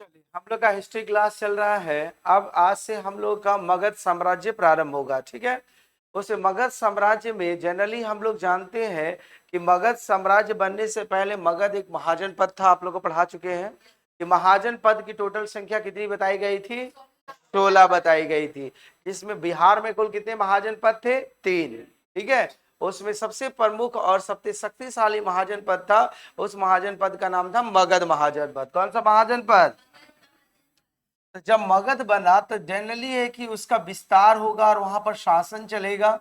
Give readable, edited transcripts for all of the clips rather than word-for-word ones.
हम लोग का हिस्ट्री क्लास चल रहा है। अब आज से हम लोग का मगध साम्राज्य प्रारंभ होगा। ठीक है, उस मगध साम्राज्य में जनरली हम लोग जानते हैं कि मगध साम्राज्य बनने से पहले मगध एक महाजन पद था। आप लोग को पढ़ा चुके हैं कि महाजन पद की टोटल संख्या कितनी बताई गई थी? 16 बताई गई थी। इसमें बिहार में कुल कितने महाजन पद थे? 3। ठीक है, उसमें सबसे प्रमुख और सबसे शक्तिशाली महाजन पद था, उस महाजन पद का नाम था मगध महाजन पद। कौन सा महाजन पद? तो जब मगध बना तो जनरली है कि उसका विस्तार होगा और वहां पर शासन चलेगा।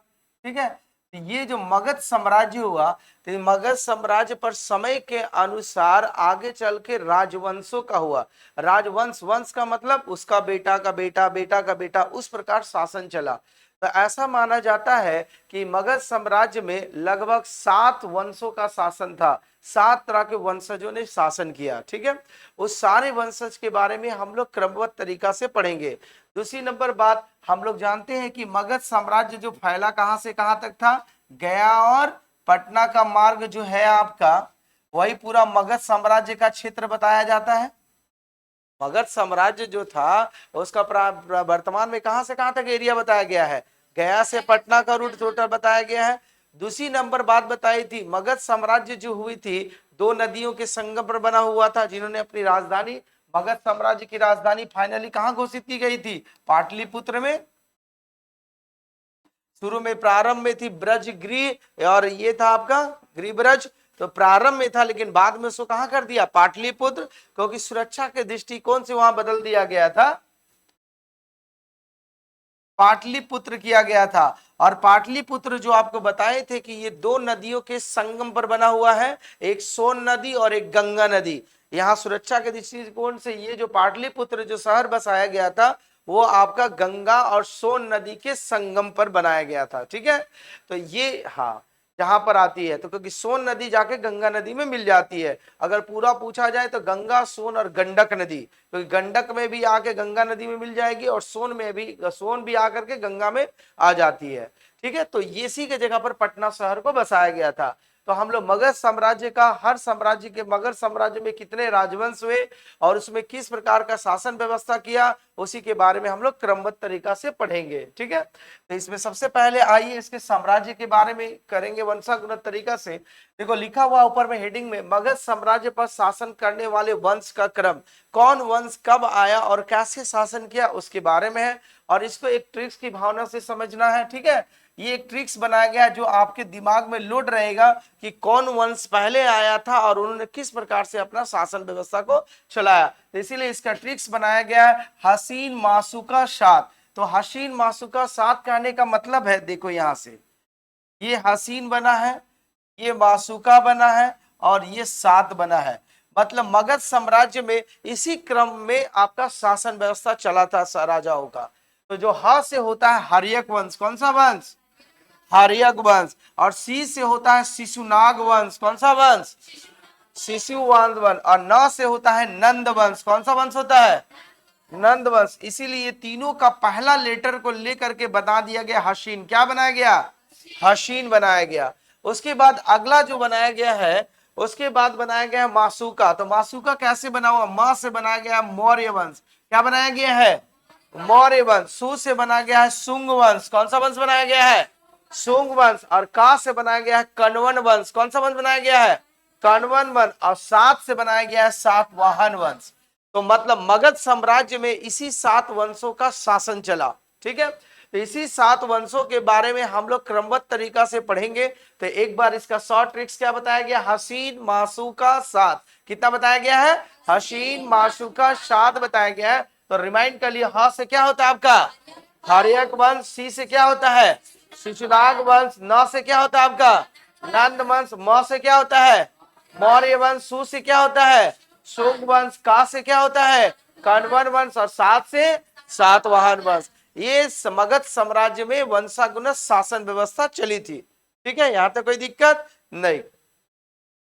ठीक है, तो ये जो मगध साम्राज्य हुआ, तो ये मगध साम्राज्य पर समय के अनुसार आगे चल के राजवंशों का हुआ। राजवंश, वंश का मतलब उसका बेटा का बेटा, बेटा का बेटा, उस प्रकार शासन चला। तो ऐसा माना जाता है कि मगध साम्राज्य में लगभग 7 वंशों का शासन था। 7 तरह के वंशजों ने शासन किया। ठीक है, उस सारे वंशज के बारे में हम लोग क्रमबद्ध तरीका से पढ़ेंगे। दूसरी नंबर बात, हम लोग जानते हैं कि मगध साम्राज्य जो फैला कहां से कहां तक था? गया और पटना का मार्ग जो है आपका, वही पूरा मगध साम्राज्य का क्षेत्र बताया जाता है। मगध साम्राज्य जो था उसका वर्तमान में कहां से कहां तक एरिया बताया गया है? गया से पटना का रूट टोटल बताया गया है। दूसरी नंबर बात बताई थी, मगध साम्राज्य जो हुई थी 2 नदियों के संगम पर बना हुआ था, जिन्होंने अपनी राजधानी, मगध साम्राज्य की राजधानी फाइनली कहां घोषित की गई थी? पाटलिपुत्र में। शुरू में प्रारंभ में थी ब्रजगृह, और ये था आपका गृह ब्रज, तो प्रारंभ में था, लेकिन बाद में उसको कहां कर दिया? पाटलिपुत्र, क्योंकि सुरक्षा के दृष्टिकोण से वहां बदल दिया गया था, पाटलिपुत्र किया गया था। और पाटलिपुत्र जो आपको बताए थे कि ये 2 नदियों के संगम पर बना हुआ है, एक सोन नदी और एक गंगा नदी। यहाँ सुरक्षा के दृष्टिकोण से ये जो पाटलिपुत्र जो शहर बसाया गया था, वो आपका गंगा और सोन नदी के संगम पर बनाया गया था। ठीक है, तो ये हाँ जहां पर आती है, तो क्योंकि सोन नदी जाके गंगा नदी में मिल जाती है। अगर पूरा पूछा जाए तो गंगा, सोन और गंडक नदी, क्योंकि गंडक में भी आके गंगा नदी में मिल जाएगी और सोन में भी, सोन भी आकर के गंगा में आ जाती है। ठीक है, तो ये इसी के जगह पर पटना शहर को बसाया गया था। तो हम लोग मगध साम्राज्य का, हर साम्राज्य के, मगध साम्राज्य में कितने राजवंश हुए और उसमें किस प्रकार का शासन व्यवस्था किया, उसी के बारे में हम लोग क्रमबद्ध तरीका से पढ़ेंगे। ठीक है, तो इसमें सबसे पहले आइए इसके साम्राज्य के बारे में करेंगे वंशानुगत तरीका से। देखो लिखा हुआ ऊपर में हेडिंग में, मगध साम्राज्य पर शासन करने वाले वंश का क्रम, कौन वंश कब आया और कैसे शासन किया, उसके बारे में है। और इसको एक ट्रिक्स की भावना से समझना है। ठीक है, ये एक ट्रिक्स बनाया गया जो आपके दिमाग में लोड रहेगा कि कौन वंश पहले आया था और उन्होंने किस प्रकार से अपना शासन व्यवस्था को चलाया। तो इसीलिए इसका ट्रिक्स बनाया गया है हसीन मासुका सात। तो हसीन मासुका सात कहने का मतलब है, देखो यहां से ये हसीन बना है, ये मासुका बना है और ये सात बना है। मतलब मगध साम्राज्य में इसी क्रम में आपका शासन व्यवस्था चला था राजाओं का। तो जो ह से होता है हर्यक वंश, कौन सा वंश? हर्यक वंश। और सी से होता है शिशुनाग वंश, कौन सा वंश? शिशुवंश वंश। और न से होता है नंद वंश, कौन सा वंश होता है? नंद वंश। इसीलिए तीनों का पहला लेटर को लेकर के बना दिया गया हसीन। क्या बनाया गया? हसीन बनाया गया। उसके बाद अगला जो बनाया गया है, उसके बाद बनाया गया है मासुका। तो मासुका कैसे बना हुआ? मां से बनाया गया है मौर्य वंश। क्या बनाया गया है? मौर्य वंश। सु से बना गया है सुंग वंश। कौन सा वंश बनाया गया है? सुंग वंश। और का से बनाया गया है कण्वन वंश। कौन सा वंश बनाया गया है? कण्वन वंश। और सात से बनाया गया है सातवाहन वंश। तो मतलब मगध साम्राज्य में इसी 7 वंशों का शासन चला। ठीक है, तो इसी 7 वंशों के बारे में हम लोग क्रमबद्ध तरीका से पढ़ेंगे। तो एक बार इसका शॉर्ट ट्रिक्स क्या बताया गया? हसीन मासुका सात। कितना बताया गया है? हसीन मासुका सात बताया गया है। तो रिमाइंड कर लिया, ह से क्या होता है आपका? हर्यक वंश। सी से क्या होता है? शिशुनाग वंश। न से क्या होता है आपका? नंद वंश। म से क्या होता है? मौर्य वंश। सु से क्या होता है? शुंग वंश। का से क्या होता है? कण्वन वंश। और सात से सातवाहन वंश। ये मगध साम्राज्य में वंशानुगत शासन व्यवस्था चली थी। ठीक है, यहां तक कोई दिक्कत नहीं।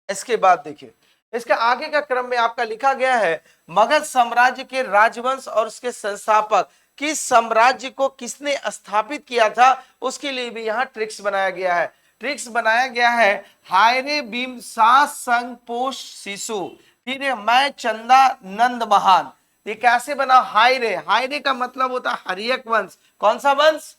इसके बाद देखिए, इसके आगे का क्रम में आपका लिखा गया है मगध साम्राज्य के राजवंश और उसके संस्थापक, किस साम्राज्य को किसने स्थापित किया था, उसके लिए भी यहाँ ट्रिक्स बनाया गया है। ट्रिक्स बनाया गया है हायरे भीम सा संग पोष शिशु, फिर मैं चंदा नंद महान। ये कैसे बना? हायरे। हायरे का मतलब होता है हर्यक वंश। कौन सा वंश?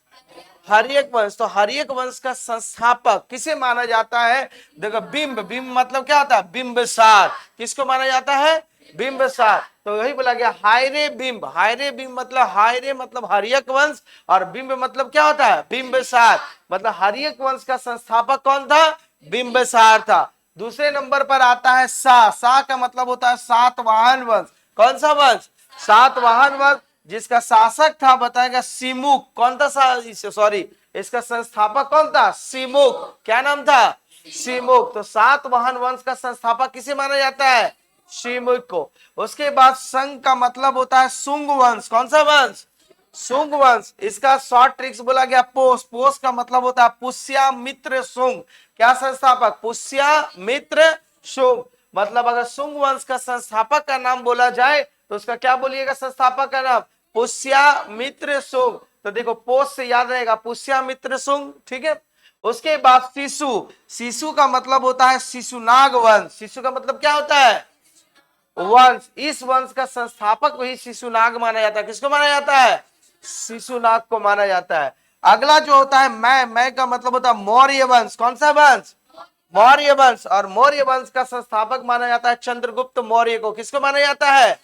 हर्यक वंश। तो हर्यक वंश का संस्थापक किसे माना जाता है? देखो, बिंब। बिंब मतलब क्या होता है? बिंबसार। किसको माना जाता है? बिंबसार। तो वही बोला गया हायरे बिंब। हायरे बिंब मतलब, हायरे मतलब हर्यक वंश, और बिंब मतलब क्या होता है? बिंबसार। मतलब हर्यक वंश का संस्थापक कौन था? बिंबसार था। दूसरे नंबर पर आता है सा। सा का मतलब होता है सातवाहन वंश। कौन सा वंश? सातवाहन वंश, जिसका शासक था बताएगा सिमुक। कौन था? सॉरी, इसका संस्थापक कौन था? सिमुक। क्या नाम था? सिमुक। तो सातवाहन वंश का संस्थापक किसे माना जाता है? सिमुक को। उसके बाद संग का मतलब होता है सुंग वंश। कौन सा वंश? सुंग वंश। इसका शॉर्ट ट्रिक्स बोला गया पोष। पोष का मतलब होता है पुष्या मित्र सुंग। क्या संस्थापक? पुष्या मित्र सुंग। मतलब अगर सुंग वंश का संस्थापक का नाम बोला जाए तो उसका क्या बोलिएगा? संस्थापक का नाम पुष्या मित्र सुंग। तो देखो, पोष से याद रहेगा पुष्या मित्र सुंग। ठीक है। उसके बाद शिशु। शिशु का मतलब होता है शिशुनाग वंश। शिशु का मतलब क्या होता है? वंश। इस वंश का संस्थापक वही शिशुनाग माना जाता है। किसको माना जाता है? शिशुनाग को माना जाता है। अगला जो होता है मैं का मतलब होता है मौर्य वंश। कौन सा वंश? मौर्य वंश। और मौर्य वंश का संस्थापक माना जाता है चंद्रगुप्त मौर्य को। किसको माना जाता है?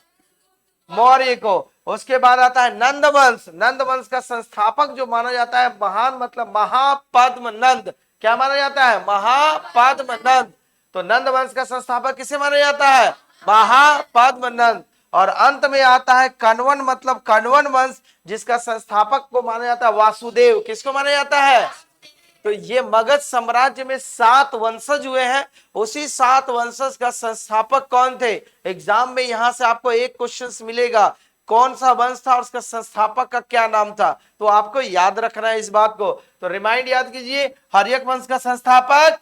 मौर्य को। उसके बाद आता है नंद वंश। नंद वंश का संस्थापक जो माना जाता है महान मतलब महापद्म नंद। क्या माना जाता है? महापद्म नंद। तो नंद वंश का संस्थापक किसे माना जाता है? महापद्म नंद। और अंत में आता है कण्वन मतलब कण्वन वंश, जिसका संस्थापक को माना जाता है वासुदेव। किसको माना जाता है? तो ये मगध साम्राज्य में 7 वंशज हुए हैं। उसी 7 वंशज का संस्थापक कौन थे? एग्जाम में यहां से आपको एक क्वेश्चन मिलेगा, कौन सा वंश था और उसका संस्थापक का क्या नाम था। तो आपको याद रखना है इस बात को। तो रिमाइंड याद कीजिए, हर्यक वंश का संस्थापक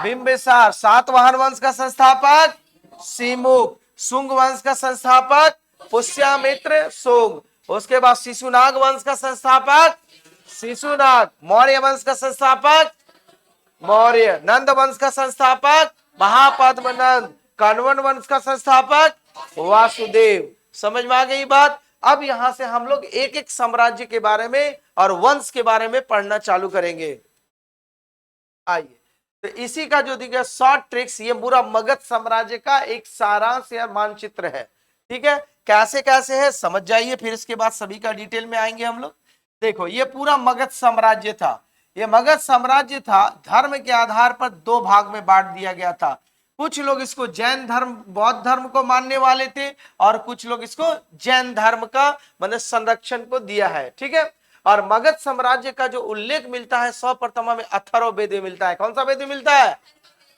बिंबिसार। सातवाहन वंश का संस्थापक सिमुक। सुंग वंश का संस्थापक पुष्यमित्र सुंग। उसके बाद शिशुनाग वंश का संस्थापक शिशुनाग। मौर्य वंश का संस्थापक मौर्य। नंद वंश का संस्थापक महापद्म नंद। कण्वन वंश का संस्थापक वासुदेव। समझ में आ गई बात? अब यहां से हम लोग एक एक साम्राज्य के बारे में और वंश के बारे में पढ़ना चालू करेंगे। आइए, तो इसी का जो दिखा शॉर्ट ट्रिक्स, ये पूरा मगध साम्राज्य का एक सारांश या मानचित्र है। ठीक है, कैसे कैसे है समझ जाइए, फिर इसके बाद सभी का डिटेल में आएंगे हम लोग। देखो, ये पूरा मगध साम्राज्य था। ये मगध साम्राज्य था, धर्म के आधार पर 2 भाग में बांट दिया गया था। कुछ लोग इसको जैन धर्म बौद्ध धर्म को मानने वाले थे, और कुछ लोग इसको जैन धर्म का मतलब संरक्षण को दिया है। ठीक है। और मगध साम्राज्य का जो उल्लेख मिलता है सर्वप्रथम में अथर्ववेद में मिलता है। कौन सा वेद में मिलता है?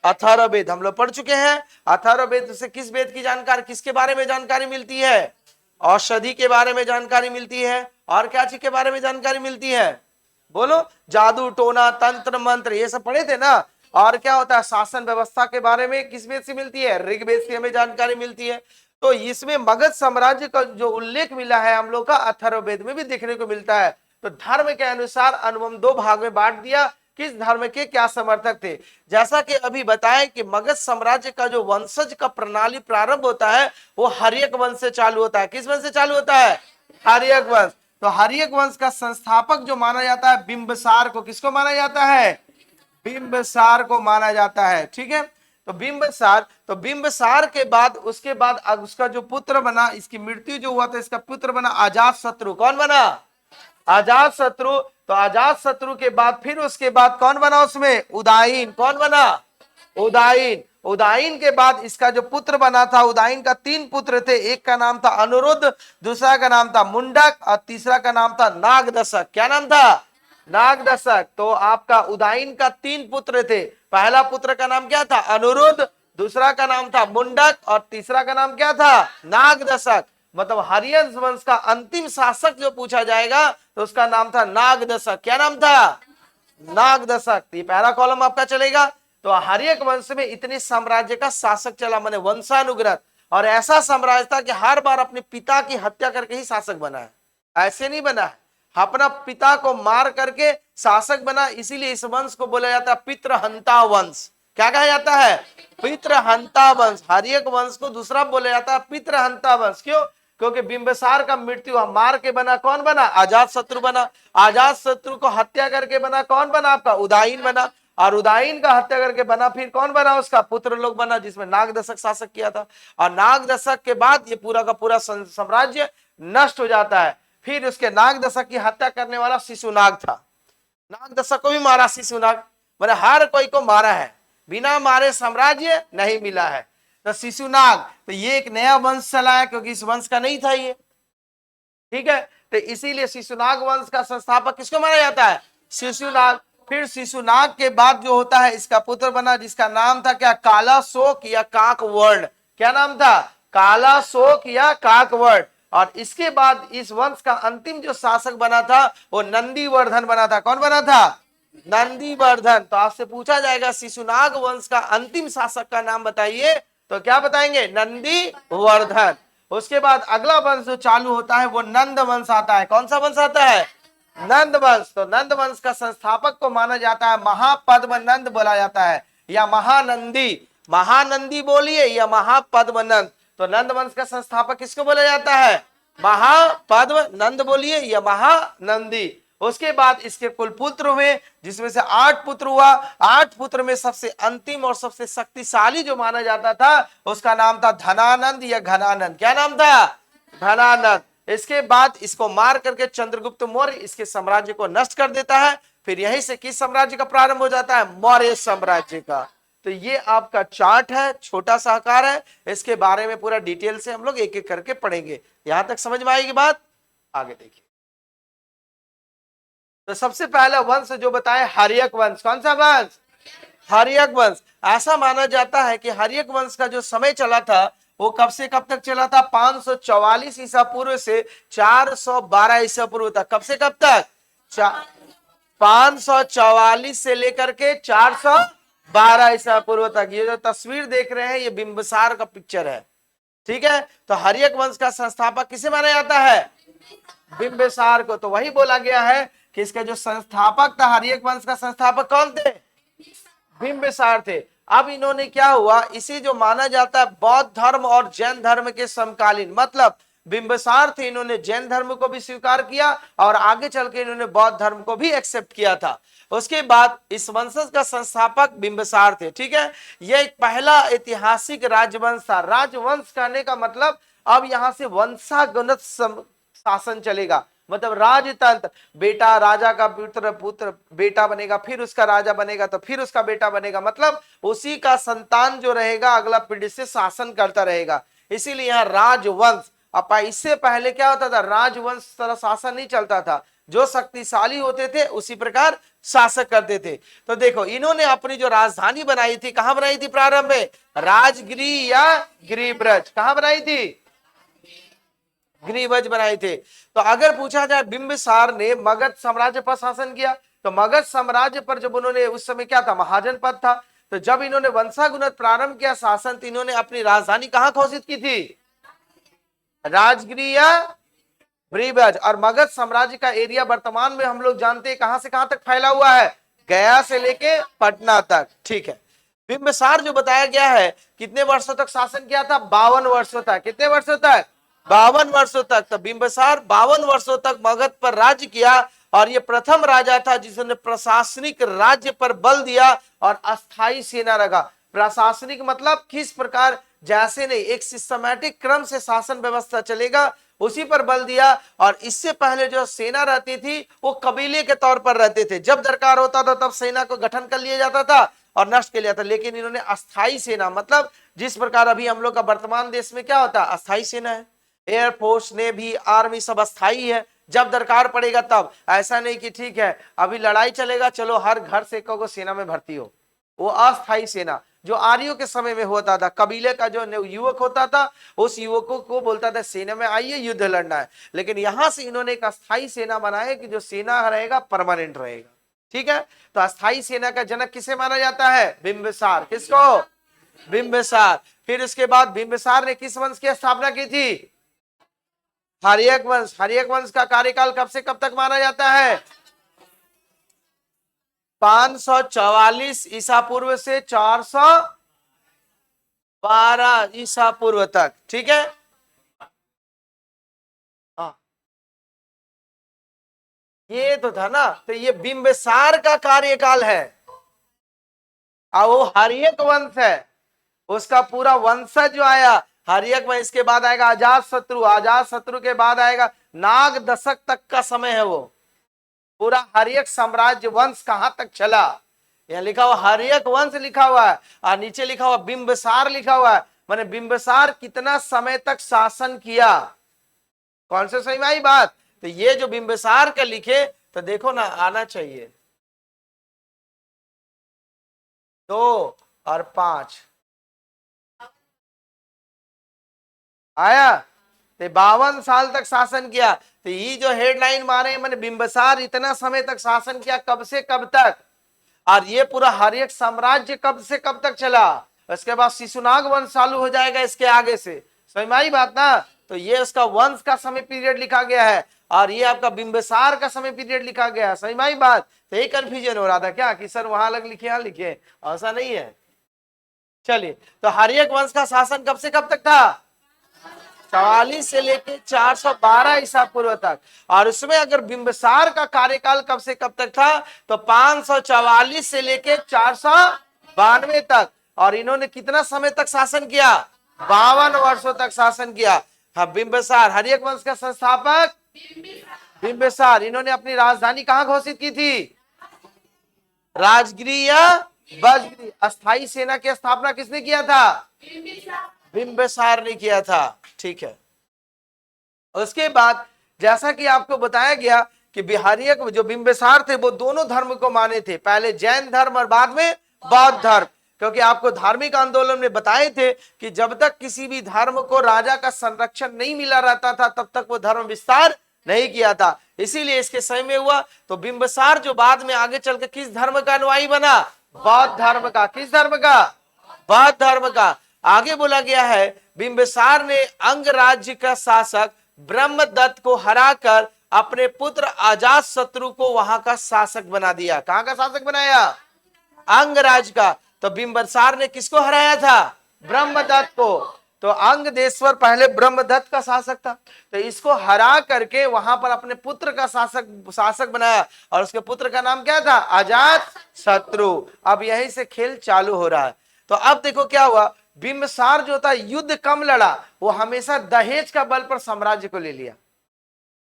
अथर्ववेद। हम लोग पढ़ चुके हैं। अथर्ववेद से किस वेद की जानकारी, किसके बारे में जानकारी मिलती है? औषधि के बारे में जानकारी मिलती है। और क्या चीज के बारे में जानकारी मिलती है? बोलो। जादू टोना तंत्र मंत्र ये सब पढ़े थे ना। और क्या होता है? शासन व्यवस्था के बारे में किस वेद से मिलती है? ऋग्वेद से हमें जानकारी मिलती है। तो इसमें मगध साम्राज्य का जो उल्लेख मिला है हम लोग का अथर्ववेद में भी देखने को मिलता है। तो धर्म के अनुसार अनुमम 2 भाग में बांट दिया। किस धर्म के क्या समर्थक थे? जैसा कि अभी बताएं कि मगध साम्राज्य का जो वंशज का प्रणाली प्रारंभ होता है वो हर्यक वंश से चालू होता है। किस वंश से चालू होता है? हर्यक वंश। तो हर्यक वंश का संस्थापक जो माना जाता है बिंबिसार को। किसको माना जाता है? बिंबिसार को माना जाता है। ठीक है। तो बिंबिसार के बाद उसके बाद उसका जो पुत्र बना, इसकी मृत्यु जो हुआ था, इसका पुत्र बना अजात शत्रु। कौन बना? अजात शत्रु। तो अजात शत्रु के बाद फिर उसके बाद कौन बना उसमें? उदायीन। कौन बना? उदायीन। उदायीन के बाद इसका जो पुत्र बना था, उदायीन का 3 पुत्र थे। एक का नाम था अनुरुद्ध, दूसरा का नाम था मुंडक, और तीसरा का नाम था नागदशक। क्या नाम था? नागदशक। तो आपका उदायीन का 3 पुत्र थे। पहला पुत्र का नाम क्या था? अनुरुद्ध, दूसरा का नाम था मुंडक, और तीसरा का नाम क्या था? नागदशक। मतलब हरियंश वंश का अंतिम शासक जो पूछा जाएगा तो उसका नाम था नागदशक। क्या नाम था? नागदशक। ये पहला कॉलम आपका चलेगा। तो हर्यक वंश में इतने साम्राज्य का शासक चला, माने वंशानुग्रत। और ऐसा साम्राज्य था कि हर बार अपने पिता की हत्या करके ही शासक बना है। ऐसे नहीं बना है, अपना पिता को मार करके शासक बना। इसीलिए इस वंश को बोला जाता है पितृहंता वंश। क्या कहा जाता है? पितृहंता वंश। हर्यक वंश को दूसरा बोला जाता है पितृहंता वंश। क्यों? क्योंकि बिंबिसार का मृत्यु मार के बना कौन बना? अजात शत्रु बना। अजात शत्रु को हत्या करके बना कौन बना? आपका उदाईन बना। और उदाईन का हत्या करके बना फिर कौन बना? उसका पुत्र लोग बना, जिसमें नागदशक शासक किया था। और नागदशक के बाद ये पूरा का पूरा साम्राज्य नष्ट हो जाता है। फिर उसके नागदशक की हत्या करने वाला शिशुनाग था। नागदशक को भी मारा शिशुनाग, मैंने हर कोई को मारा है, बिना मारे साम्राज्य नहीं मिला है। तो शिशुनाग, तो ये एक नया वंश चला है, क्योंकि इस वंश का नहीं था ये, ठीक है। तो इसीलिए शिशुनाग वंश का संस्थापक किसको माना जाता है? शिशुनाग। फिर शिशुनाग के बाद जो होता है इसका पुत्र बना, जिसका नाम था क्या? कालाशोक या काकवर्ण। क्या नाम था? कालाशोक या काकवर्ण। और इसके बाद इस वंश का अंतिम जो शासक बना था वो नंदीवर्धन बना था। कौन बना था? नंदीवर्धन। तो आपसे पूछा जाएगा शिशुनाग वंश का अंतिम शासक का नाम बताइए, तो क्या बताएंगे? नंदीवर्धन। उसके बाद अगला वंश जो चालू होता है वो नंद वंश आता है। कौन सा वंश आता है? नंद वंश। तो नंद वंश का संस्थापक को माना जाता है महापद्म नंद बोला जाता है, या महानंदी। महानंदी बोलिए या महापद्म नंद। तो नंद वंश का संस्थापक किसको बोला जाता है? महापद्म नंद बोलिए या महानंदी। उसके बाद इसके कुल पुत्र हुए, जिसमें से 8 पुत्र हुआ। 8 पुत्र में सबसे अंतिम और सबसे शक्तिशाली जो माना जाता था उसका नाम था धनानंद या घनानंद। क्या नाम था? धनानंद। इसके बाद इसको मार करके चंद्रगुप्त मौर्य इसके साम्राज्य को नष्ट कर देता है। फिर यहीं से किस साम्राज्य का प्रारंभ हो जाता है? मौर्य साम्राज्य का। तो ये आपका चार्ट है, छोटा सा आकार है, इसके बारे में पूरा डिटेल से हम लोग एक एक करके पढ़ेंगे। यहां तक समझ में आएगी बात? आगे देखिए। तो सबसे पहला वंश जो बताए हर्यक वंश। कौन सा वंश? हर्यक वंश। ऐसा माना जाता है कि हर्यक वंश का जो समय चला था वो कब से कब तक चला था? 544 ईसा पूर्व से 412 ईसा पूर्व तक। कब से कब तक? 544 से लेकर के 412 ईसा पूर्व तक। ये जो तस्वीर देख रहे हैं ये बिंबिसार का पिक्चर है, ठीक है। तो हर्यक वंश का संस्थापक किसे माना जाता है? बिंबिसार को। तो वही बोला गया है कि इसका जो संस्थापक था, हर्यक वंश का संस्थापक कौन थे? बिंबिसार थे। अब इन्होंने क्या हुआ, इसे जो माना जाता है बौद्ध धर्म और जैन धर्म के समकालीन, मतलब बिंबिसार थे, इन्होंने जैन धर्म को भी स्वीकार किया और आगे चल के इन्होंने बौद्ध धर्म को भी एक्सेप्ट किया था। उसके बाद इस वंशज का संस्थापक बिंबिसार थे, ठीक है। यह एक पहला ऐतिहासिक राजवंश था। राजवंश कहने का मतलब अब यहां से वंशागत शासन चलेगा, मतलब राजतंत्र। बेटा राजा का पुत्र पुत्र बेटा बनेगा, फिर उसका राजा बनेगा, तो फिर उसका बेटा बनेगा, मतलब उसी का संतान जो रहेगा अगला पीढ़ी से शासन करता रहेगा। इसीलिए यहाँ राजवंश। अब इससे पहले क्या होता था? राजवंश तरह शासन नहीं चलता था, जो शक्तिशाली होते थे उसी प्रकार शासक करते थे। तो देखो इन्होंने अपनी जो राजधानी बनाई थी, कहां बनाई थी प्रारंभ में? राजगृह या गिरिब्रज। कहां बनाई थी? गिरिब्रज बनाए थे। तो अगर पूछा जाए बिंबिसार ने मगध साम्राज्य पर शासन किया, तो मगध साम्राज्य पर जब उन्होंने, उस समय क्या था? महाजन पद था। तो जब इन्होंने वंशागुनत प्रारंभ किया शासन, तो इन्होंने अपनी राजधानी कहां घोषित की थी? राजगृह या गिरिब्रज। और मगध साम्राज्य का एरिया वर्तमान में हम लोग जानते हैं कहां से कहां तक फैला हुआ है? गया से लेके पटना तक, ठीक है। बिंबिसार जो बताया गया है कितने वर्षों तक शासन किया था? 52 वर्षों तक। कितने वर्षों तक? 52 वर्षों तक। तो बिंबिसार 52 वर्षों तक मगध पर राज्य किया और ये प्रथम राजा था जिसने प्रशासनिक राज्य पर बल दिया और अस्थायी सेना रखा। प्रशासनिक मतलब किस प्रकार, जैसे नहीं एक सिस्टमैटिक क्रम से शासन व्यवस्था चलेगा उसी पर बल दिया। और इससे पहले जो सेना रहती थी वो कबीले के तौर पर रहते थे, जब दरकार होता था तब सेना को गठन कर लिया जाता था और नष्ट कर लिया था। लेकिन इन्होंने अस्थायी सेना, मतलब जिस प्रकार अभी हम लोग का वर्तमान देश में क्या होता है? अस्थायी सेना है, एयरफोर्स नेवी आर्मी सब अस्थायी है, जब दरकार पड़ेगा तब। ऐसा नहीं कि ठीक है अभी लड़ाई चलेगा चलो हर घर से को सेना में भर्ती हो, वो अस्थायी सेना। जो आर्यों के समय में होता था, कबीले का जो युवक होता था उस युवकों को बोलता था सेना में आइए युद्ध लड़ना है। लेकिन यहां से इन्होंने एक अस्थायी सेना बनाया कि जो सेना रहेगा परमानेंट रहेगा, ठीक है। तो अस्थायी सेना का जनक किसे माना जाता है? बिंबिसार। किसको? बिंबिसार। फिर उसके बाद बिंबिसार ने किस वंश की स्थापना की थी? हर्यक वंश। हर्यक वंश का कार्यकाल कब से कब तक माना जाता है? 544 ईसा पूर्व से 412 ईसा पूर्व तक, ठीक है। ये तो था ना, तो ये बिंबिसार का कार्यकाल है और वो हर्यक वंश है, उसका पूरा वंशज जो आया हर्यक वंश, इसके बाद आएगा अजात शत्रु, अजात शत्रु के बाद आएगा नाग दशक तक का समय है वो। पूरा हर्यक साम्राज्य वंश कहां तक चला, यहाँ लिखा हुआ हर्यक वंश लिखा हुआ है और नीचे लिखा हुआ बिंबिसार लिखा हुआ है, माने बिंबिसार कितना समय तक शासन किया। कौन से सही में आई बात? तो ये जो बिंबिसार का लिखे तो देखो ना आना चाहिए 2 और 5 आया, तो 52 साल तक शासन किया। तो ये जो हेडलाइन मारे मैंने बिंबिसार इतना समय तक शासन किया, कब से कब तक, और ये पूरा हर्यक साम्राज्य कब से कब तक चला। इसके बाद शिशुनाग वंश चालू हो जाएगा इसके आगे से, समझ में आई बात ना। तो ये उसका वंश का समय पीरियड लिखा गया है और ये आपका बिंबिसार का समय पीरियड लिखा गया है, समझ में आई बात। तो ये कंफ्यूजन हो रहा था क्या कि सर वहां अलग लिखे यहां लिखे, ऐसा नहीं है। चलिए, तो हर्यक वंश का शासन कब से कब तक था? 44 से लेके 412 ईसा पूर्व तक। और उसमें अगर बिंबिसार का कार्यकाल कब से कब तक था तो 544 से लेके 492 तक। और इन्होंने कितना समय तक शासन किया? 52 वर्षों तक शासन किया। हाँ, बिंबिसार हर्यक वंश का संस्थापक बिंबिसार। इन्होंने अपनी राजधानी कहां घोषित की थी? राजगिरी या बजगिरी। अस्थाई सेना की स्थापना किसने किया था? बिंबिसार ने किया था, ठीक है। उसके बाद जैसा कि आपको बताया गया कि बिहारी जो बिंबिसार थे वो दोनों धर्म को माने थे, पहले जैन धर्म और बाद में बौद्ध धर्म। क्योंकि आपको धार्मिक आंदोलन में बताए थे कि जब तक किसी भी धर्म को राजा का संरक्षण नहीं मिला रहता था तब तक वो धर्म विस्तार नहीं किया था, इसीलिए इसके समय में हुआ। तो बिंबिसार जो बाद में आगे चल के किस धर्म का अनुयायी बना? बौद्ध धर्म का। किस धर्म का? बौद्ध धर्म का। आगे बोला गया है बिंबिसार ने अंग राज्य का शासक ब्रह्मदत्त को हराकर अपने पुत्र अजात शत्रु को वहां का शासक बना दिया। कहां का शासक बनाया? अंगराज का। तो बिंबिसार ने किसको हराया था? ब्रह्मदत्त को। तो अंगदेश्वर पहले ब्रह्मदत्त का शासक था, तो इसको हरा करके वहां पर अपने पुत्र का शासक बनाया और उसके पुत्र का नाम क्या था? अजात शत्रु। अब यहीं से खेल चालू हो रहा है। तो अब देखो क्या हुआ, बिंबिसार जो था युद्ध कम लड़ा, वो हमेशा दहेज का बल पर साम्राज्य को ले लिया।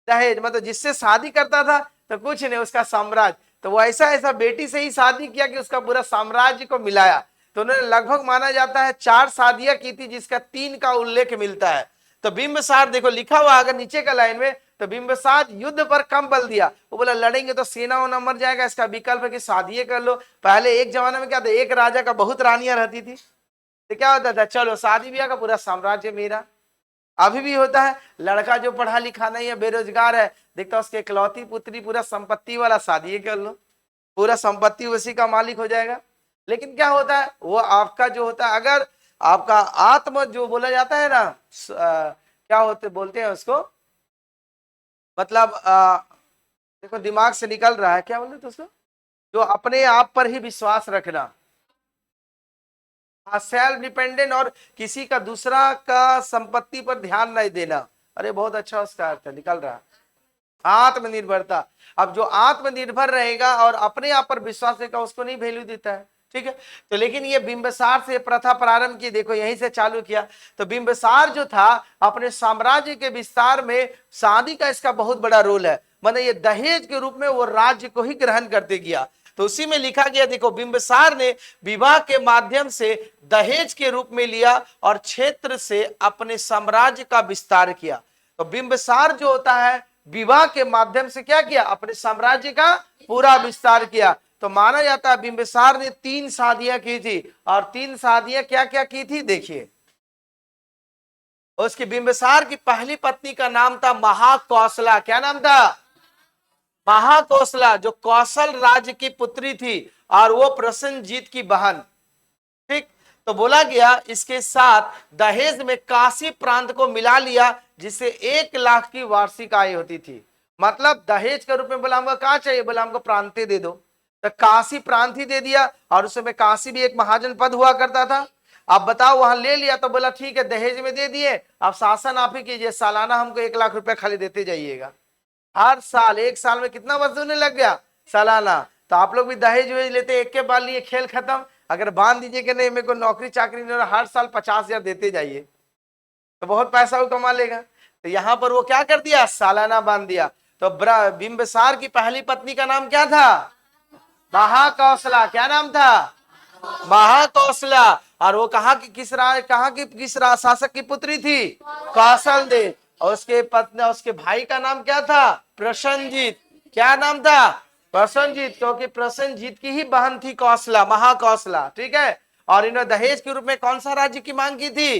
दहेज मतलब जिससे शादी करता था तो कुछ नहीं, उसका साम्राज्य। तो वो ऐसा ऐसा बेटी से ही शादी किया कि उसका पूरा साम्राज्य को मिलाया। तो उन्होंने लगभग माना जाता है 4 शादियां की थी जिसका 3 का उल्लेख मिलता है। तो बिंबिसार देखो लिखा हुआ अगर नीचे का लाइन में, तो बिंबिसार युद्ध पर कम बल दिया। वो बोला लड़ेंगे तो सेना वोना मर जाएगा, इसका विकल्प है कि शादी कर लो। पहले एक जमाने में क्या था, एक राजा का बहुत रानियां रहती थी, तो क्या होता था, चलो शादी ब्याह का पूरा साम्राज्य मेरा। अभी भी होता है, लड़का जो पढ़ा लिखा नहीं है, बेरोजगार है, देखता उसके इकलौती पुत्री पूरा संपत्ति वाला, शादी कर लो, पूरा संपत्ति उसी का मालिक हो जाएगा। लेकिन क्या होता है, वो आपका जो होता है, अगर आपका आत्म जो बोला जाता है ना, क्या होते बोलते हैं उसको, मतलब देखो दिमाग से निकल रहा है, क्या बोलते उसको, जो अपने आप पर ही विश्वास रखना, सेल्फ डिपेंडेंट, और किसी का दूसरा का संपत्ति पर ध्यान नहीं देना। अरे बहुत अच्छा उसका अर्थ निकल रहा, आत्मनिर्भरता। अब जो आत्मनिर्भर रहेगा और अपने आप पर विश्वास रहेगा उसको नहीं वैल्यू देता है, ठीक है। तो लेकिन ये बिंबिसार से प्रथा प्रारंभ की, देखो यहीं से चालू किया। तो बिंबिसार जो था अपने साम्राज्य के विस्तार में शादी का इसका बहुत बड़ा रोल है, मतलब ये दहेज के रूप में वो राज्य को ही ग्रहण करते गया। तो उसी में लिखा गया, देखो बिंबिसार ने विवाह के माध्यम से दहेज के रूप में लिया और क्षेत्र से अपने साम्राज्य का विस्तार किया। तो बिंबिसार जो होता है विवाह के माध्यम से क्या किया, अपने साम्राज्य का पूरा विस्तार किया। तो माना जाता है बिंबिसार ने 3 शादियां की थी, और 3 शादियां क्या क्या की थी देखिए। उसकी बिंबिसार की पहली पत्नी का नाम था महाकौशला। क्या नाम था? महाकौशला, जो कौशल राज्य की पुत्री थी और वो प्रसन्नजीत की बहन, ठीक। तो बोला गया इसके साथ दहेज में काशी प्रांत को मिला लिया, जिसे 1 लाख की वार्षिक आय होती थी। मतलब दहेज के रूप में बोला हमको कहा चाहिए, बोला हमको प्रांतें दे दो, तो काशी प्रांत ही दे दिया। और उस समय काशी भी एक महाजन पद हुआ करता था। अब बताओ वहां ले लिया तो बोला ठीक है दहेज में दे दिए, अब शासन आप ही कीजिए, सालाना हमको 1 लाख रुपए खाली देते जाइएगा। हर साल, एक साल में कितना वसूलने लग गया? सालाना। तो आप लोग भी दहेज वेज लेते, एक के बाद लिए खेल खत्म। अगर बांध दीजिए कि नहीं मेरे को नौकरी चाकरी नहीं, हर साल 50,000 देते जाइए, तो बहुत पैसा वो कमा लेगा। तो यहाँ पर वो क्या कर दिया? सालाना बांध दिया। तो बिंबिसार की पहली पत्नी का नाम क्या था? महाकौशला। क्या नाम था? महाकौशला। और वो कहाँ की किस शासक की पुत्री थी? कौशल देव। और उसके पत्नी, उसके भाई का नाम क्या था? प्रसन्नजीत। क्या नाम था? प्रसन्नजीत, क्योंकि प्रसन्नजीत की ही बहन थी कौशला, महाकौशला। ठीक है। और इन्होंने दहेज के रूप में कौन सा राज्य की मांग की थी?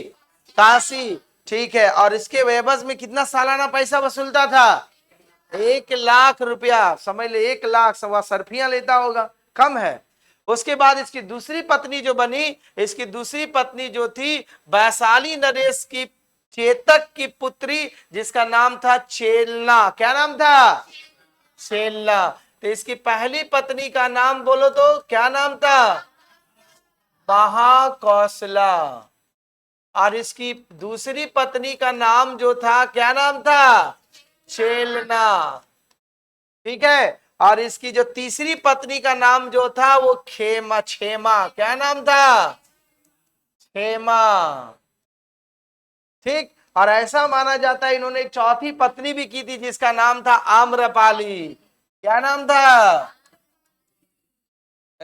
काशी। ठीक है। और इसके एवज में कितना सालाना पैसा वसूलता था? 1 लाख रुपया। समझ ले, 1 लाख। सवा सर्फियां लेता होगा, कम है। उसके बाद इसकी दूसरी पत्नी जो बनी, इसकी दूसरी पत्नी जो थी वैशाली नरेश की चेतक की पुत्री, जिसका नाम था चेलना। क्या नाम था? चेलना। तो इसकी पहली पत्नी का नाम बोलो तो क्या नाम था? महाकौशला। और इसकी दूसरी पत्नी का नाम जो था, क्या नाम था? चेलना। ठीक है। और इसकी जो तीसरी पत्नी का नाम जो था वो क्षेमा। क्या नाम था? क्षेमा। ठीक। और ऐसा माना जाता है इन्होंने एक चौथी पत्नी भी की थी, जिसका नाम था आम्रपाली। क्या नाम था?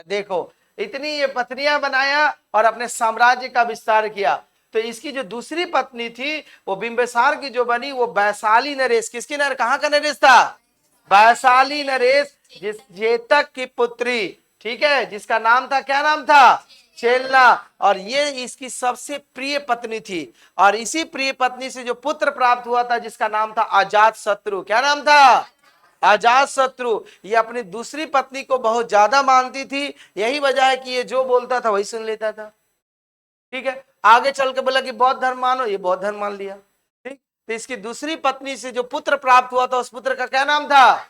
देखो, इतनी ये पत्नियां बनाया और अपने साम्राज्य का विस्तार किया। तो इसकी जो दूसरी पत्नी थी वो बिंबिसार की जो बनी, वो वैशाली नरेश। किसकी कहाँ का नरेश था? वैशाली नरेश, जिस जेतक की पुत्री। ठीक है। जिसका नाम था, क्या नाम था? चेलना। और ये इसकी सबसे प्रिय पत्नी थी। और इसी प्रिय पत्नी से जो पुत्र प्राप्त हुआ था, जिसका नाम था अजात शत्रु। क्या नाम था? अजात शत्रु। ये अपनी दूसरी पत्नी को बहुत ज्यादा मानती थी। यही वजह है कि ये जो बोलता था वही सुन लेता था। ठीक है। आगे चल के बोला कि बौद्ध धर्म मानो, ये बौद्ध धर्म मान लिया। ठीक। तो इसकी दूसरी पत्नी से जो पुत्र प्राप्त हुआ था, उस पुत्र का क्या नाम था?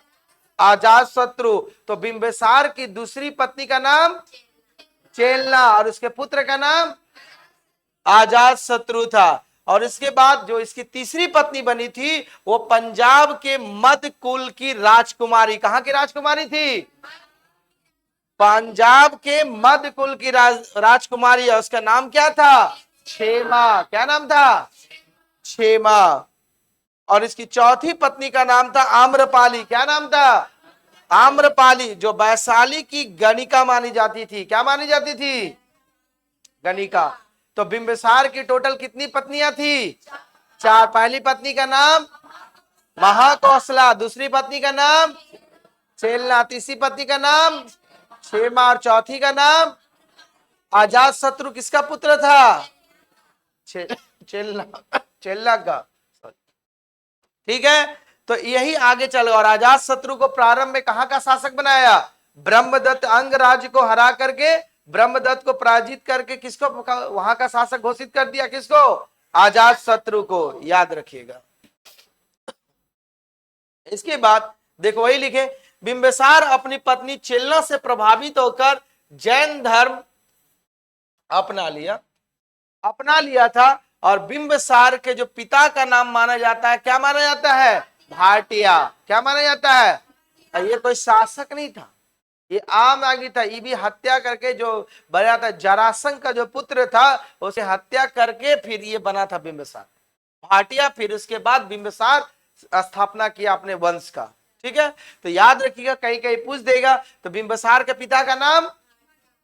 अजात शत्रु। तो बिंबिसार की दूसरी पत्नी का नाम चेलना और उसके पुत्र का नाम अजात शत्रु था। और इसके बाद जो इसकी तीसरी पत्नी बनी थी, वो पंजाब के मध्य कुल की राजकुमारी। कहां की राजकुमारी थी? पंजाब के मध्य कुल की राजकुमारी है। उसका नाम क्या था? क्षेमा। क्या नाम था? क्षेमा। और इसकी चौथी पत्नी का नाम था आम्रपाली। क्या नाम था? आम्रपाली, जो वैशाली की गणिका मानी जाती थी। क्या मानी जाती थी? गणिका। तो बिंबिसार की टोटल कितनी पत्नियां थी? 4। पहली पत्नी का नाम महाकौशला, दूसरी पत्नी का नाम चेलना, तीसरी पत्नी का नाम क्षेमा और चौथी का नाम अजात शत्रु। किसका पुत्र था? चेलना। चेलना का। ठीक है। तो यही आगे चल। और अजात शत्रु को प्रारंभ में कहां का शासक बनाया? ब्रह्मदत्त अंग राज्य को हरा करके, ब्रह्मदत्त को पराजित करके किसको वहां का शासक घोषित कर दिया? किसको? अजात शत्रु को। याद रखिएगा। इसके बाद देखो वही लिखे, बिंबिसार अपनी पत्नी चेलना से प्रभावित होकर जैन धर्म अपना लिया था। और बिंबिसार के जो पिता का नाम माना जाता है, क्या माना जाता है? भाटिया। क्या माना जाता है? ये कोई शासक नहीं था, ये आम आदमी था। ये भी हत्या करके जो बना था, जरासंध का जो पुत्र था, उसे हत्या करके फिर ये बना था बिंबिसार भाटिया। फिर उसके बाद बिंबिसार स्थापना किया अपने वंश का। ठीक है। तो याद रखिएगा, कहीं कहीं पूछ देगा। तो बिंबिसार के पिता का नाम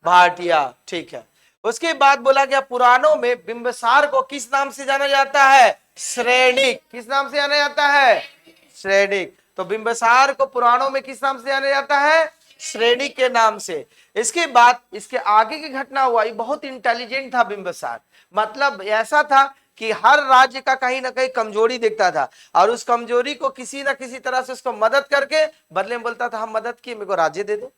भाटिया। ठीक है। उसके बाद बोला गया पुराणों में बिंबिसार को किस नाम से जाना जाता है? श्रेणिक। किस नाम से जाना जाता है? श्रेणिक। तो बिंबिसार को पुराणों में किस नाम से जाना जाता है? श्रेणिक के नाम से। इसके बाद इसके आगे की घटना हुआ, ये बहुत इंटेलिजेंट था बिंबिसार। मतलब ऐसा था कि हर राज्य का कहीं ना कहीं कमजोरी देखता था, और उस कमजोरी को किसी ना किसी तरह से उसको मदद करके बदले में बोलता था, हम मदद किए, मेरे को राज्य दे दो।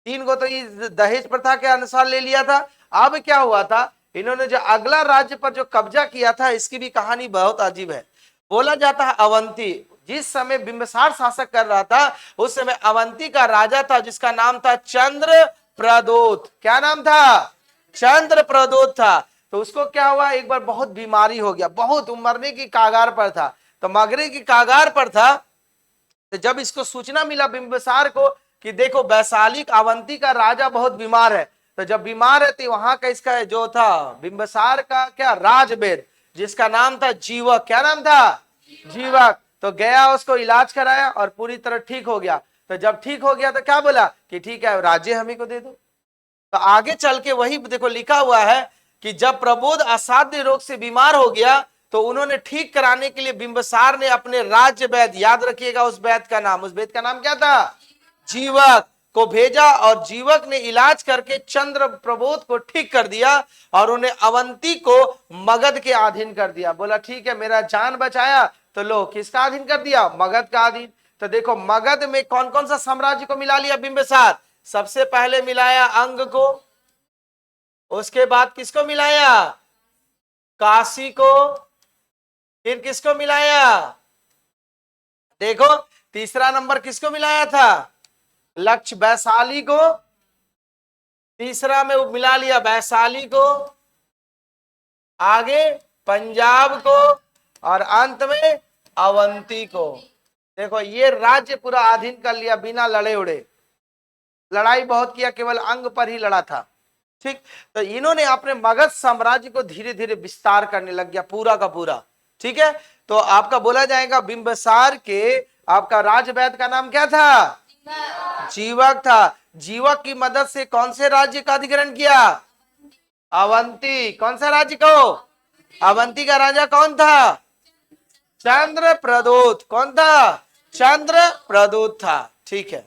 3 को तो ये दहेज प्रथा के अनुसार ले लिया था। अब क्या हुआ था, इन्होंने जो अगला राज्य पर जो कब्जा किया था, इसकी भी कहानी बहुत अजीब है। बोला जाता है अवंती, जिस समय बिंबिसार शासक कर रहा था, उस समय अवंती का राजा था, जिसका नाम था चंद्र प्रदोत। क्या नाम था? चंद्र प्रदोत था। तो उसको क्या हुआ, एक बार बहुत बीमारी हो गया, बहुत मरने की कागार पर था। तो मरने की कागार पर था, तो जब इसको सूचना मिला बिंबिसार को कि देखो वैशाली अवंती का राजा बहुत बीमार है, तो जब बीमार है तो वहां का इसका जो था बिंबिसार का क्या राजवेद, जिसका नाम था जीवक, क्या नाम था जीवक, तो गया उसको इलाज कराया और पूरी तरह ठीक हो गया। तो जब ठीक हो गया तो क्या बोला कि ठीक है राज्य हमें को दे दो। तो आगे चल के वही देखो लिखा हुआ है कि जब प्रबोध असाध्य रोग से बीमार हो गया तो उन्होंने ठीक कराने के लिए बिंबिसार ने अपने राज्य वैद्य, याद रखिएगा उस वैद्य का नाम, उस वैद्य का नाम क्या था जीवक, को भेजा और जीवक ने इलाज करके चंद्र प्रबोध को ठीक कर दिया और उन्हें अवंती को मगध के अधीन कर दिया। बोला ठीक है मेरा जान बचाया, तो लो किसका अधीन कर दिया मगध का अधीन। तो देखो मगध में कौन कौन सा साम्राज्य को मिला लिया बिंबिसार, सबसे पहले मिलाया अंग को, उसके बाद किसको मिलाया काशी को, फिर किसको मिलाया, देखो तीसरा नंबर किसको मिलाया था लक्ष्य वैशाली को, तीसरा में मिला लिया वैशाली को, आगे पंजाब को और अंत में अवंती को। देखो ये राज्य पूरा अधीन कर लिया बिना लड़े उड़े, लड़ाई बहुत किया केवल अंग पर ही लड़ा था। ठीक, तो इन्होंने अपने मगध साम्राज्य को धीरे धीरे विस्तार करने लग गया पूरा का पूरा। ठीक है, तो आपका बोला जाएगा बिंबिसार के आपका राजवैद्य का नाम क्या था जीवक था। जीवक की मदद से कौन से राज्य का अधिग्रहण किया अवंती। कौन सा राज्य को अवंती का राजा कौन था चंद्र प्रदोत। कौन था चंद्र प्रदोत था। ठीक है,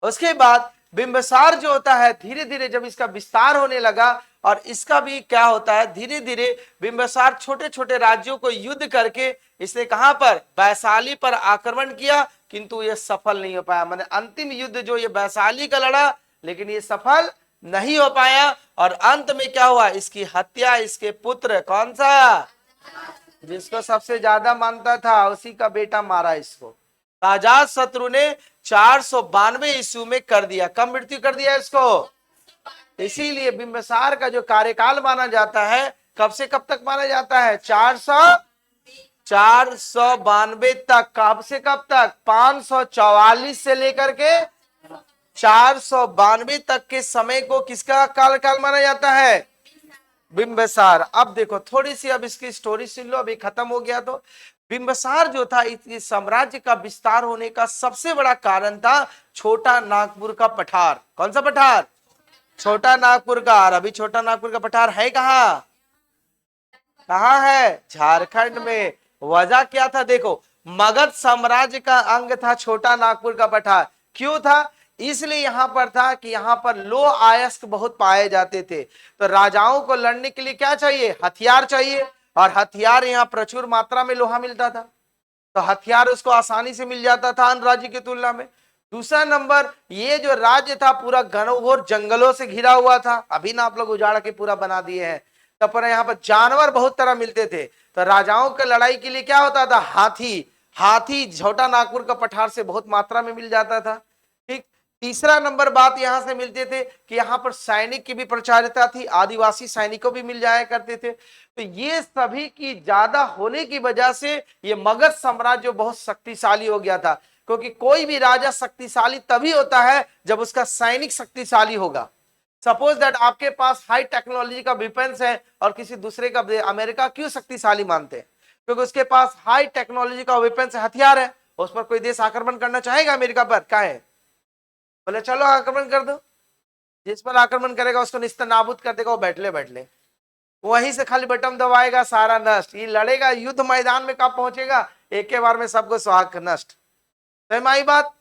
उसके बाद बिंबिसार जो होता है धीरे धीरे जब इसका विस्तार होने लगा और इसका भी क्या होता है धीरे धीरे बिंबिसार छोटे छोटे राज्यों को युद्ध करके इसने कहां पर वैशाली पर आक्रमण किया, किंतु ये सफल नहीं हो पाया। माने अंतिम युद्ध जो ये वैशाली का लड़ा लेकिन ये सफल नहीं हो पाया और अंत में क्या हुआ इसकी हत्या इसके पुत्र कौन सा जिसको सबसे ज्यादा मानता था उसी का बेटा मारा इसको। अजात शत्रु ने 492 ईस्वी में कर दिया। कब मृत्यु कर दिया इसको, इसीलिए बिंबिसार का जो कार्यकाल माना जाता है कब से कब तक माना जाता है 492 तक। कब से कब तक 544 से लेकर के 492 तक के समय को किसका काल माना जाता है बिंबिसार। अब देखो थोड़ी सी अब इसकी स्टोरी सुन लो, अभी खत्म हो गया। तो बिंबिसार जो था इस साम्राज्य का विस्तार होने का सबसे बड़ा कारण था छोटा नागपुर का पठार। कौन सा पठार छोटा नागपुर का। और अभी छोटा नागपुर का पठार है कहाँ कहाँ है झारखंड में। वजह क्या था देखो मगध साम्राज्य का अंग था छोटा नागपुर का पठार। क्यों था, इसलिए यहां पर था कि यहां पर लो आयस्क बहुत पाए जाते थे। तो राजाओं को लड़ने के लिए क्या चाहिए हथियार चाहिए और हथियार यहाँ प्रचुर मात्रा में लोहा मिलता था, तो हथियार उसको आसानी से मिल जाता था अन्य राज्य की तुलना में। दूसरा नंबर ये जो राज्य था पूरा घनघोर जंगलों से घिरा हुआ था। अभी ना आप लोग उजाड़ के पूरा बना दिए हैं, तब पर यहाँ पर जानवर बहुत तरह मिलते थे। तो राजाओं के लड़ाई के लिए क्या होता था हाथी छोटा नागपुर का पठार से बहुत मात्रा में मिल जाता था। ठीक, तीसरा नंबर बात यहां से मिलते थे कि यहाँ पर सैनिक की भी प्रचारिता थी, आदिवासी सैनिकों भी मिल जाया करते थे। तो ये सभी की ज्यादा होने की वजह से ये मगध साम्राज्य बहुत शक्तिशाली हो गया था, क्योंकि कोई भी राजा शक्तिशाली तभी होता है जब उसका सैनिक शक्तिशाली होगा। सपोज दैट आपके पास हाई टेक्नोलॉजी का वेपन्स है और किसी दूसरे का, अमेरिका क्यों शक्तिशाली मानते हैं क्योंकि उसके पास हाई टेक्नोलॉजी का वेपन्स हथियार है। उस पर कोई देश आक्रमण करना चाहेगा अमेरिका पर, क्या है बोले चलो आक्रमण कर दो, जिस पर आक्रमण करेगा उसको निस्तनाबूद कर देगा, वो बैठ ले वहीं से खाली बटन दबाएगा सारा नष्ट। ये लड़ेगा युद्ध मैदान में कब पहुंचेगा एक के बार में सबको स्वाग नष्ट। सही बात।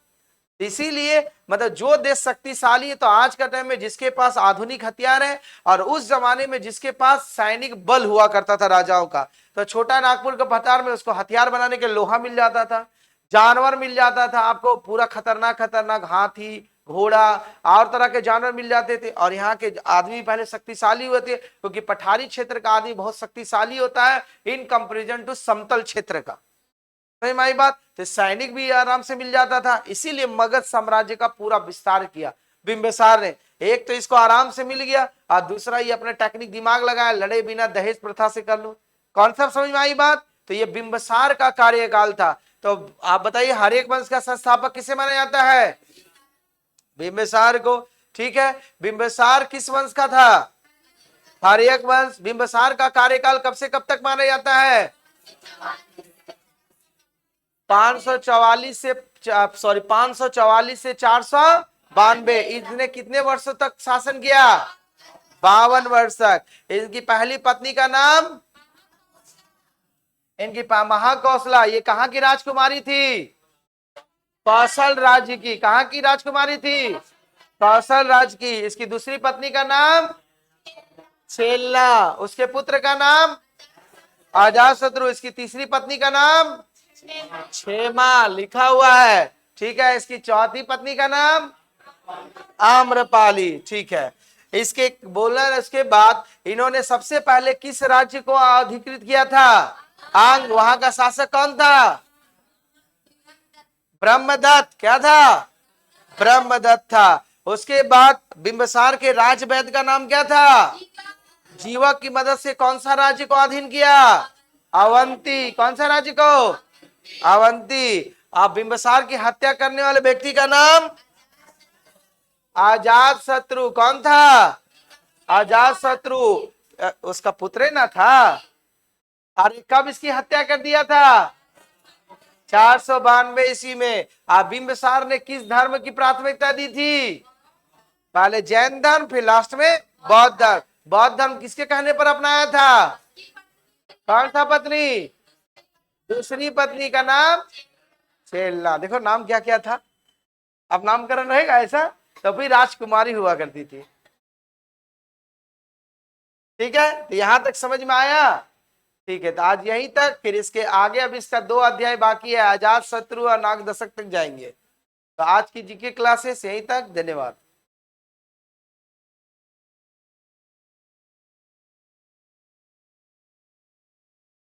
इसीलिए मतलब जो देश शक्तिशाली है, तो आज का टाइम में जिसके पास आधुनिक हथियार है और उस जमाने में जिसके पास सैनिक बल हुआ करता था राजाओं का, तो छोटा नागपुर के पठार में उसको हथियार बनाने के लोहा मिल जाता था, जानवर मिल जाता था आपको पूरा खतरनाक हाथी घोड़ा और तरह के जानवर मिल जाते थे। और यहाँ के आदमी पहले शक्तिशाली हुए थे क्योंकि पठारी क्षेत्र का आदमी बहुत शक्तिशाली होता है इन कंपेरिजन टू समतल क्षेत्र का। सही बात। तो सैनिक भी आराम से मिल जाता था, इसीलिए मगध साम्राज्य का पूरा विस्तार किया बिंबिसार ने। एक तो इसको आराम से मिल गया और दूसरा ये अपने टेक्निक दिमाग लगाया, लड़े बिना दहेज प्रथा से कर लो। कॉन्सेप्ट समझ में आई बात। तो ये बिंबिसार का कार्यकाल था। तो आप बताइए हर एक वंश का संस्थापक किसे माना जाता है? बिंबिसार को। ठीक है, बिंबिसार किस वंश का था? हर्यक वंश। बिंबिसार का कार्यकाल कब से कब तक माना जाता है? 544 से 492। इसने कितने वर्षों तक शासन किया? 52 वर्ष तक। इनकी पहली पत्नी का नाम, इनकी महाकौशला, ये कहां की राजकुमारी थी? कौशल राज्य की। कहां की राजकुमारी थी? कौशल राज्य की। इसकी दूसरी पत्नी का नाम छेलना। उसके पुत्र का नाम अजातशत्रु। इसकी तीसरी पत्नी का नाम क्षेमा, लिखा हुआ है। ठीक है, इसकी चौथी पत्नी का नाम आम्रपाली। ठीक है, इसके बोलना, इसके बाद इन्होंने सबसे पहले किस राज्य को अधिकृत किया था? आंग। वहां का शासक कौन था? ब्रह्मदत्त। क्या था? ब्रह्मदत्त था। उसके बाद बिंबिसार के राजवैद्य का नाम क्या था? जीवक की मदद से कौन सा राज्य को अधीन किया? अवंती। कौन सा राज्य को? अवंती। आप बिंबिसार की हत्या करने वाले व्यक्ति का नाम अजातशत्रु। कौन था? अजातशत्रु। उसका पुत्र ना था। अरे कब इसकी हत्या कर दिया था? 492 ईस्वी में। आप बिंबिसार ने किस धर्म की प्राथमिकता दी थी? पहले जैन धर्म, फिर लास्ट में बौद्ध धर्म। बौद्ध धर्म किसके कहने पर अपनाया था? कौन सा पत्नी? दूसरी पत्नी का नाम छेलना। देखो नाम क्या क्या था। अब नामकरण रहेगा ऐसा, तो फिर राजकुमारी हुआ करती थी। ठीक है, तो यहां तक समझ में आया? ठीक है, तो आज यहीं तक। फिर इसके आगे अब इसका 2 अध्याय बाकी है, अजातशत्रु और नागदशक तक जाएंगे। तो आज की जीके क्लासेस यहीं तक। धन्यवाद।